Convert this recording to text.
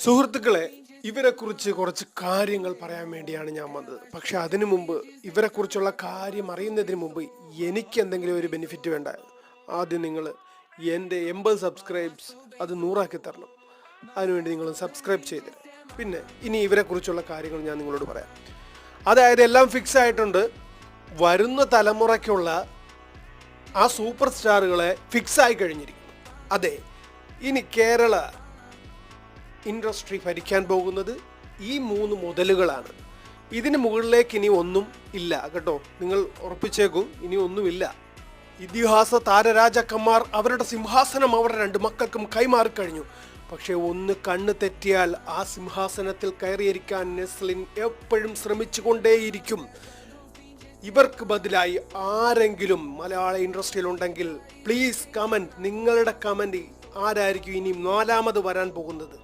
സുഹൃത്തുക്കളെ, ഇവരെക്കുറിച്ച് കുറച്ച് കാര്യങ്ങൾ പറയാൻ വേണ്ടിയാണ് ഞാൻ വന്നത്. പക്ഷെ അതിനു മുമ്പ്, ഇവരെക്കുറിച്ചുള്ള കാര്യം അറിയുന്നതിന് മുമ്പ് എനിക്ക് എന്തെങ്കിലും ഒരു ബെനിഫിറ്റ് വേണ്ട. ആദ്യം നിങ്ങൾ എൻ്റെ 80 സബ്സ്ക്രൈബ്സ് അത് 100 തരണം. അതിനുവേണ്ടി നിങ്ങൾ സബ്സ്ക്രൈബ് ചെയ്തേരും. പിന്നെ ഇനി ഇവരെക്കുറിച്ചുള്ള കാര്യങ്ങൾ ഞാൻ നിങ്ങളോട് പറയാം. അതായത് എല്ലാം ഫിക്സ് ആയിട്ടുണ്ട്. വരുന്ന തലമുറയ്ക്കുള്ള ആ സൂപ്പർ സ്റ്റാറുകളെ ഫിക്സ് ആയി കഴിഞ്ഞിരിക്കുന്നു. അതെ, ഇനി കേരള ഇൻഡസ്ട്രി ഭരിക്കാൻ പോകുന്നത് ഈ 3 മുതലുകളാണ്. ഇതിന് മുകളിലേക്ക് ഇനി ഒന്നും ഇല്ല കേട്ടോ, നിങ്ങൾ ഉറപ്പിച്ചേക്കും. ഇനി ഒന്നുമില്ല. ഇതിഹാസ താരരാജാക്കന്മാർ അവരുടെ സിംഹാസനം അവരുടെ 2 മക്കൾക്കും കൈമാറിക്കഴിഞ്ഞു. പക്ഷെ ഒന്ന് കണ്ണ് തെറ്റിയാൽ ആ സിംഹാസനത്തിൽ കയറിയിരിക്കാൻ നെസ്ലിൻ എപ്പോഴും ശ്രമിച്ചുകൊണ്ടേയിരിക്കും. ഇവർക്ക് ബദലായി ആരെങ്കിലും മലയാള ഇൻഡസ്ട്രിയിൽ ഉണ്ടെങ്കിൽ പ്ലീസ് കമൻറ്റ്. നിങ്ങളുടെ കമൻറ്റ് ആരായിരിക്കും ഇനി 4ാമത് വരാൻ പോകുന്നത്?